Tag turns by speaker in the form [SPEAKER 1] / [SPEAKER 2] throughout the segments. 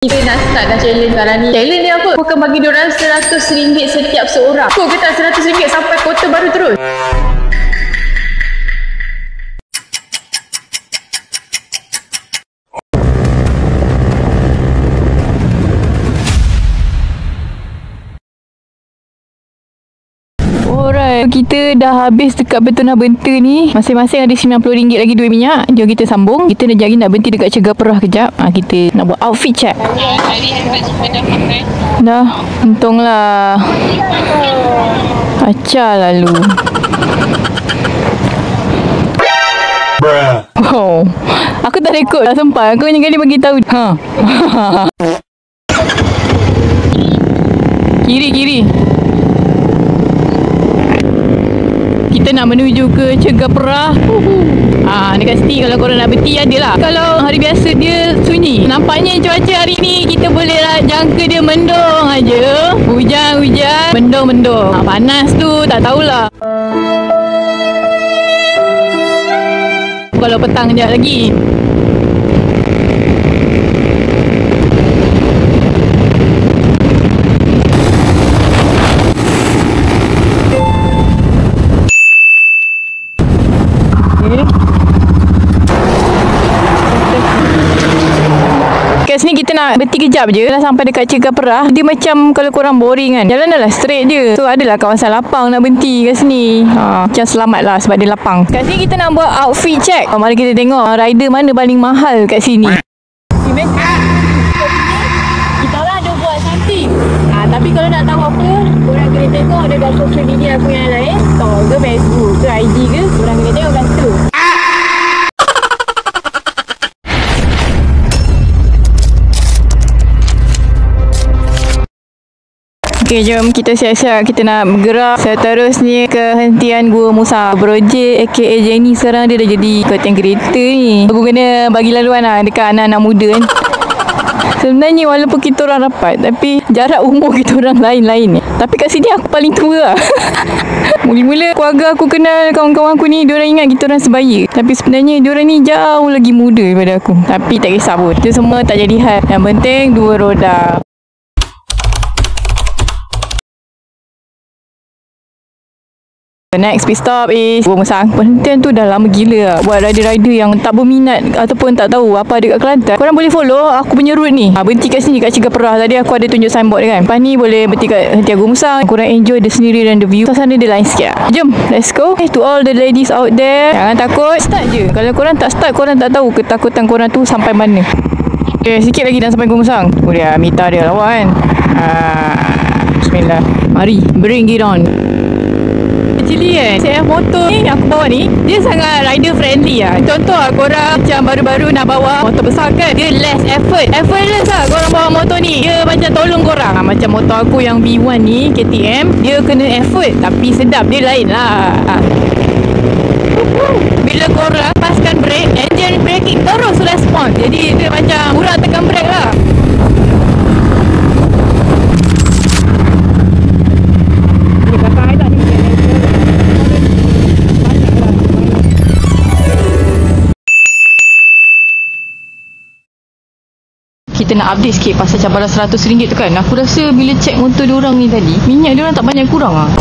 [SPEAKER 1] Kita nak start dah challenge sekarang ni. Challenge ni apa? Aku akan bagi diorang RM100 setiap seorang. Kau kata RM100 sampai kota baru terus. Alright, kita dah habis dekat Betona Benta ni. Masing-masing ada RM90 lagi duit minyak. Jom kita sambung. Kita nak jadi nak berhenti dekat Cegah Perah kejap. Kita nak buat outfit check. Dah, untunglah. Acah lalu. Oh, aku tak rekod dah sempat. Aku hanya kali bagi tahu. Kiri. Kita nak menuju ke Cegah Perah. Dekat sini kalau korang nak berhenti adalah. Kalau hari biasa dia sunyi. Nampaknya cuaca hari ni kita boleh lah jangka dia mendung aja. Hujan, mendung. Panas tu tak tahulah. Kalau petang sekejap lagi. Kat sini kita nak berhenti kejap je. Dah sampai dekat Cegah Perah. Dia macam kalau korang boring kan, jalan dah lah straight je. So adalah kawasan lapang nak berhenti kat sini. Macam selamat lah sebab dia lapang. Kat sini kita nak buat outfit check. Mari kita tengok rider mana paling mahal kat sini. Kita orang ada buat something. Tapi kalau nak tahu apa, korang kena tengok dekat social media aku yang lain. TikTok ke, Facebook ke, IG ke. Korang kena tengok kat situ. Okay, jom kita siap-siap. Kita nak bergerak seterusnya ke hentian Gua Musa. Projek aka Jenny sekarang dia dah jadi konten kereta ni. Aku kena bagi laluan lah dekat anak-anak muda kan. Sebenarnya walaupun kita orang rapat, tapi jarak umur kita orang lain-lain ni. Tapi kat sini aku paling tua lah. Mula-mula keluarga aku kenal kawan-kawan aku ni, diorang ingat kita orang sebaya. Tapi sebenarnya diorang ni jauh lagi muda daripada aku. Tapi tak kisah pun. Itu semua tak jadi hal. Yang penting dua roda. The next pit stop is Gua Musang. Perhentian tu dah lama gila lah. Buat rider-rider yang tak berminat ataupun tak tahu apa ada kat Kelantan, korang boleh follow aku punya route ni. Berhenti kat sini kat Cegah Perah. Tadi aku ada tunjuk signboard kan. Lepas ni boleh berhenti kat hentian Gua Musang. Korang enjoy the sendiri dan the view. Suasana dia lain sikit lah. Jom, let's go. To all the ladies out there, jangan takut. Start je. Kalau korang tak start, korang tak tahu ketakutan korang tu sampai mana. Okay, sikit lagi dah sampai Gua Musang. Oh dia, meter dia lawa kan. Bismillah. Mari, bring it on. Actually kan, CF motor ni aku bawa ni, dia sangat rider friendly lah. Contoh lah, korang macam baru-baru nak bawa motor besar kan, dia less effortless lah korang bawa motor ni. Dia macam tolong korang. Macam motor aku yang B1 ni, KTM, dia kena effort tapi sedap, dia lain lah. Bila korang lepaskan brake, engine braking terus respon. Jadi dia macam urat tekan brake lah. Kita nak update sikit pasal cabaran RM100 tu kan. Aku rasa bila cek motor diorang ni tadi, minyak diorang tak banyak kurang lah.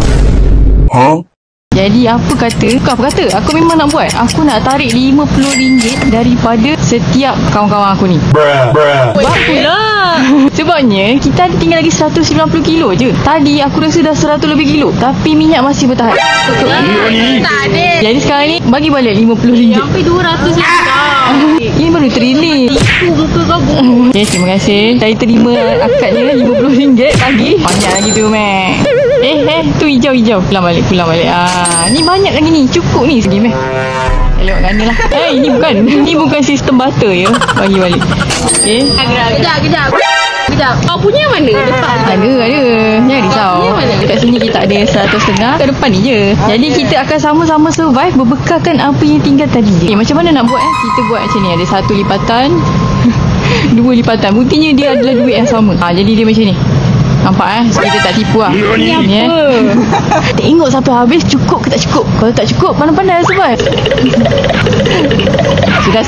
[SPEAKER 1] Jadi apa kata, aku memang nak buat. Aku nak tarik RM50 daripada setiap kawan-kawan aku ni. Bapalah. Sebabnya kita ada tinggal lagi 190 kilo je. Tadi aku rasa dah 100 lebih kilo, tapi minyak masih bertahan. Tak ada. Jadi sekarang ni bagi balik RM50. Sampai RM200 ini baru training. Muka kamu. Okay, terima kasih. Saya terima akadnya RM50 lagi. Banyak lagi tu, Mek. Tu hijau. Pulang balik. Ni banyak lagi ni. Cukup ni segi, Mek. Elok kan ni lah. Ini bukan sistem butter ya. Bagi balik. Okay. Kejap. Kau punya mana? Depan. Ada. Jangan risau. Dekat sini kita ada 100.5. Kat depan ni je. Jadi kita akan sama-sama survive berbekalkan apa yang tinggal tadi je. Macam mana nak buat? Kita buat macam ni. Ada 1 lipatan, 2 lipatan. Buktinya dia adalah duit yang sama. Jadi dia macam ni. Nampak so kita tak tipu lah. Ni apa? Tengok sampai habis cukup ke tak cukup. Kalau tak cukup, pandai-pandai survive.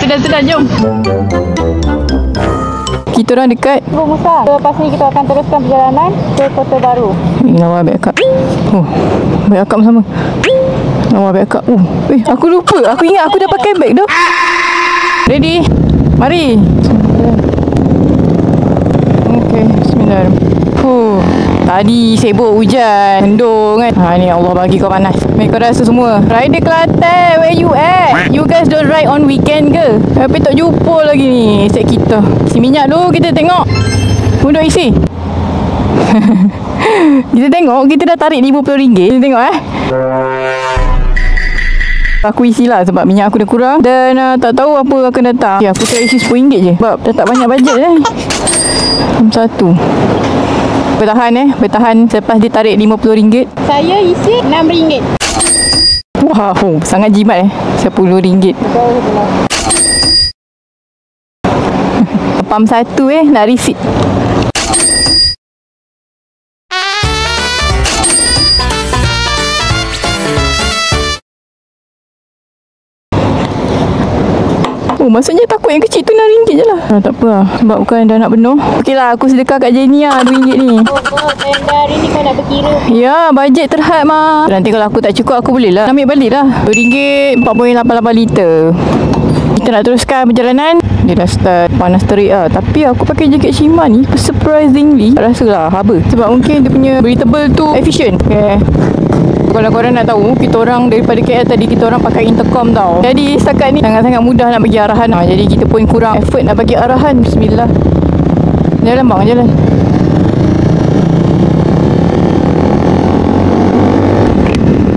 [SPEAKER 1] Sudah, jom. Kita orang dekat
[SPEAKER 2] Musa. Lepas ni kita akan teruskan perjalanan ke Kota Baru.
[SPEAKER 1] Lawa ambil akak. Oh, ambil akak sama. Lawa ambil akak. Aku lupa. Aku ingat aku dah pakai beg tu. Ready? Mari. Okay, bismillahirrahmanirrahim. Tadi sibuk hujan, mendung kan. Ni Allah bagi kau panas. Kau rasa semua. Rider Kelantan, where you at? You guys don't ride on weekend ke? Tapi tak jumpa lagi ni set kita. Isi minyak dulu kita tengok. Duduk isi. Kita tengok, kita dah tarik RM50. Kita tengok Aku isilah sebab minyak aku dah kurang. Dan tak tahu apa akan datang. Aku try isi RM10 je. Sebab dah tak banyak bajet satu. Bertahan selepas dia tarik RM50.
[SPEAKER 2] Saya isi RM6.
[SPEAKER 1] Wow, sangat jimat RM10. Pam satu nak receipt. Maksudnya takut yang kecil tu RM6 je lah. Tak apa lah. Sebab bukan dah nak penuh. Okey lah, aku sedekah kat Jenny lah RM2 ni.
[SPEAKER 2] Dan hari ni kau nak berkira.
[SPEAKER 1] Ya, bajet terhad mah. Nanti kalau aku tak cukup, aku boleh lah ambil balik lah. RM2 4.88 liter. Kita nak teruskan perjalanan. Dia dah start panas terik lah. Tapi aku pakai jaket Shima ni surprisingly tak rasa lah haba. Sebab mungkin dia punya breathable tu efficient. Okay. Kalau korang nak tahu, kita orang daripada KL tadi kita orang pakai intercom tau. Jadi setakat ni sangat-sangat mudah nak bagi arahan. Jadi kita pun kurang effort nak bagi arahan. Bismillah. Jalan bang, jalan.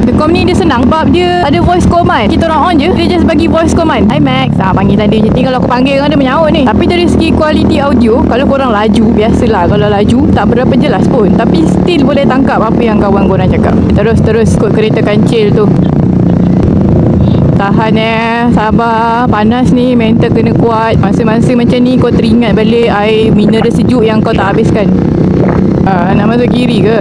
[SPEAKER 1] Intercom ni dia senang sebab dia ada voice command. Kita orang on je, dia just bagi voice command. Hi Max, panggil tadi. Jadi kalau aku panggil kan dia menyaut ni. Tapi dari segi kualiti audio, kalau korang laju, biasalah kalau laju tak berapa jelas pun. Tapi still boleh tangkap apa yang kawan korang cakap. Terus ikut kereta kancil tu. Tahan sabar. Panas ni, mental kena kuat. Masa-masa macam ni kau teringat balik air mineral sejuk yang kau tak habiskan. Nak masuk kiri ke?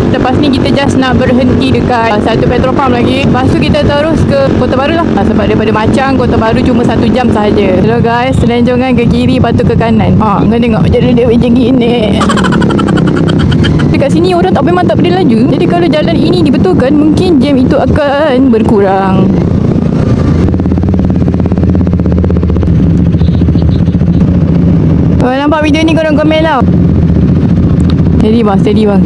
[SPEAKER 1] Lepas ni kita just nak berhenti dekat satu petrol pump lagi. Lepas tu kita terus ke Kota Baru lah. Sebab daripada Machang, Kota Baru cuma 1 jam sahaja. Hello guys, selenjongan ke kiri, lepas tu ke kanan. Kau tengok dia macam gini. Dekat sini orang memang tak boleh laju. Jadi kalau jalan ini dibetulkan, mungkin jam itu akan berkurang. Kalau nampak video ni korang komen tau. Steady bang.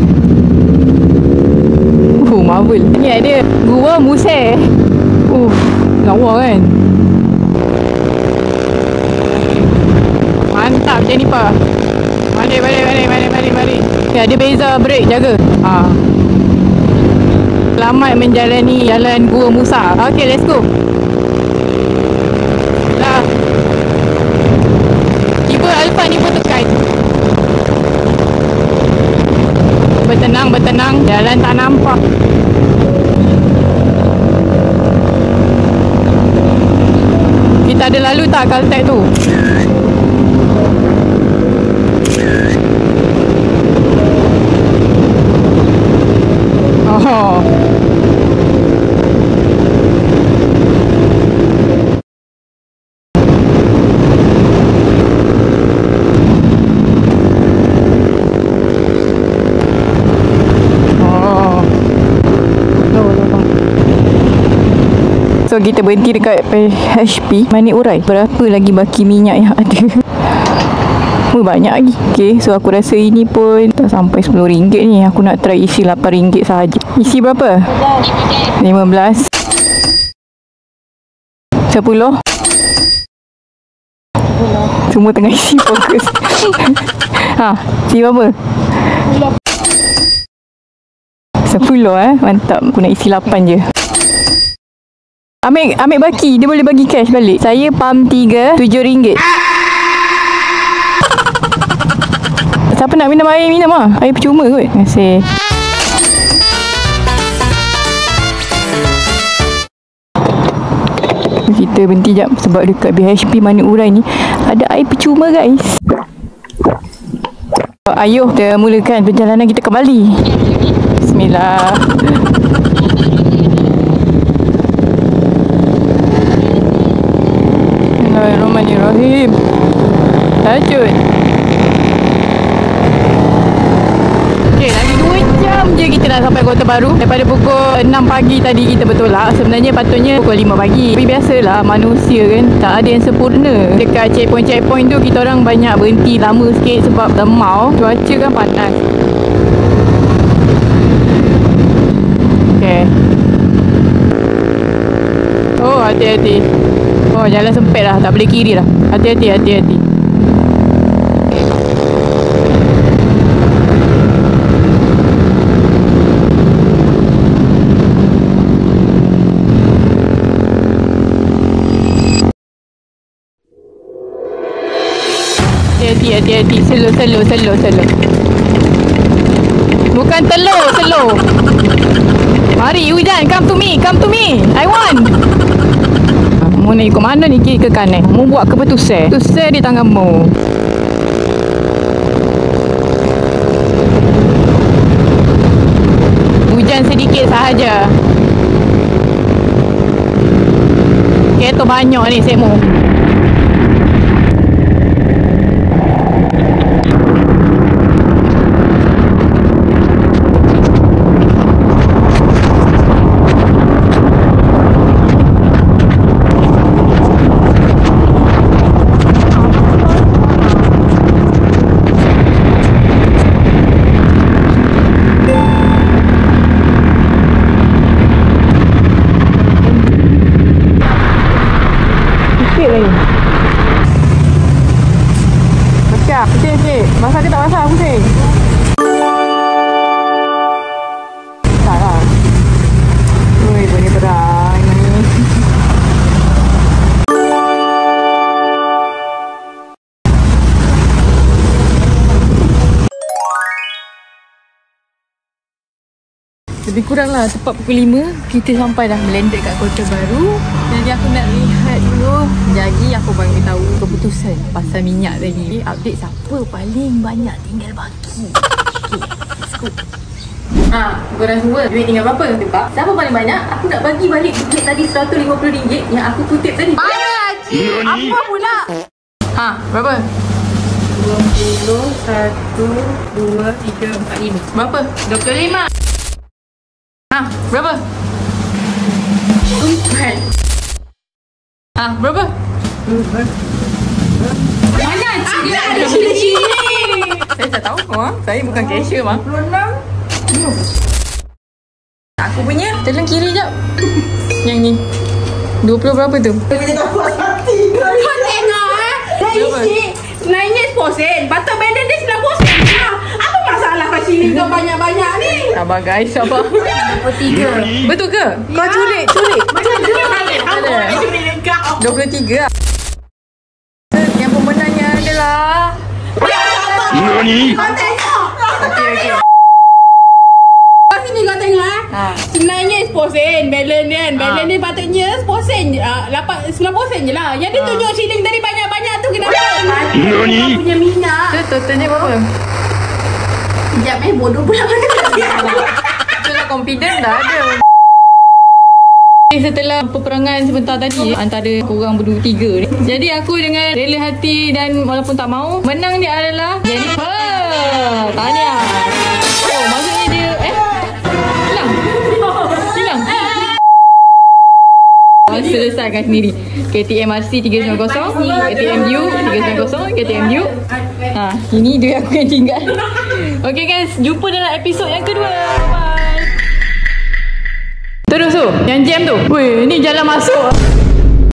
[SPEAKER 1] Marvel. Ni ada Gua Museh. Lawa kan. Mantap Jennifer. Mari. Okay, ada beza break, jaga. Selamat menjalani jalan Gua Musa. Okay, let's go. Dah. Tiba Alfa ni pun tekan. Bertenang. Jalan tak nampak. Kita ada lalu tak Caltech tu? So kita berhenti dekat PHP Manik Urai. Berapa lagi baki minyak yang ada? Banyak lagi. Okay, so aku rasa ini pun tak sampai RM10 ni. Aku nak try isi RM8 sahaja. Isi berapa? 15. 10. Semua tengah isi fokus. Isi berapa? 10 mantap. Aku nak isi 8 je. Ambil baki. Dia boleh bagi cash balik. Saya pam 3 RM7. Siapa nak minum air, minum lah. Air percuma kot. Terima kasih. Kita berhenti jap sebab dekat BHP Manik Urai ni ada air percuma guys. Ayuh, kita mulakan perjalanan kita kembali. Bismillah. Bismillahirrahmanirrahim. Lanjut. Okay, lagi 2 jam je kita nak sampai Kota Baru. Daripada pukul 6 pagi tadi kita bertolak. Sebenarnya patutnya pukul 5 pagi. Tapi biasalah manusia kan, tak ada yang sempurna. Dekat checkpoint tu kita orang banyak berhenti lama sikit sebab lemau. Cuaca kan panas. Okay. Oh, hati-hati. Oh, jalan sempit lah, tak boleh kiri lah. Hati-hati, hati-hati. Hati-hati, slow. Bukan slow. Mari hujan, come to me. I want. Mu nak ikut mana ni, kiri ke kanan? Mu buat keputusan. Keputusan di tanganmu. Hujan sedikit sahaja. Kereta banyak ni, Sekmu. Sikit. Basah ke tak basah? Pusing. Tak lah. Ui, bunyi perang ni. Lebih kurang lah tepat pukul 5 kita sampai dah landed kat Kota Baru. Jadi aku nak lihat dulu. Jadi aku bagi tahu keputusan pasal minyak tadi. Update siapa paling banyak tinggal baki. Okay, let's go. Korang semua duit tinggal berapa? Sebab siapa paling banyak aku nak bagi balik duit tadi RM150 yang aku kutip tadi. Mana cik? Apa pula? Berapa? 20, 1, 2, 3, 4, 5. Berapa? 25. Berapa? 4. Berapa? Mana cik? Dia ada cili-cili. Saya tak tahu. Saya bukan cashier, Mak. 26. Aku punya telan kiri jap. Yang ni 20 berapa tu?
[SPEAKER 3] Kita tak puas hati.
[SPEAKER 2] Kau tengok dah isi 9% Butter blender dia 9%. Apa masalah kau sini kau banyak-banyak ni?
[SPEAKER 1] Sabar guys, sabar. 23. Betul ke? Kau culik.
[SPEAKER 2] Mana ada?
[SPEAKER 1] 23 lah. Yang pemenangnya adalah
[SPEAKER 3] Nani?
[SPEAKER 2] Kau tengok.
[SPEAKER 1] Okay.
[SPEAKER 2] Kau sini kau tengok sebenarnya 10% balance kan. Balance dia patutnya 10% je. 9% je lah. Yang dia tunjuk shilling tadi banyak-banyak tu kenapa?
[SPEAKER 3] Nani?
[SPEAKER 2] Kau punya minyak.
[SPEAKER 1] tu totalnya berapa?
[SPEAKER 2] Sekejap bodoh pula mana
[SPEAKER 1] Itulah confident dah ada. Setelah peperangan sebentar tadi antara korang berdua tiga ni, jadi aku dengan rela hati dan walaupun tak mau, menang dia adalah Jennifer. Tahniah. Oh, maksudnya dia hilang. Selesaikan sendiri. KTM RC 390, KTM U 390, KTM U. Ini dia aku yang tinggal. Okay guys, jumpa dalam episod yang kedua. Bye. Terus tu, yang jam tu. Weh, ni jalan masuk.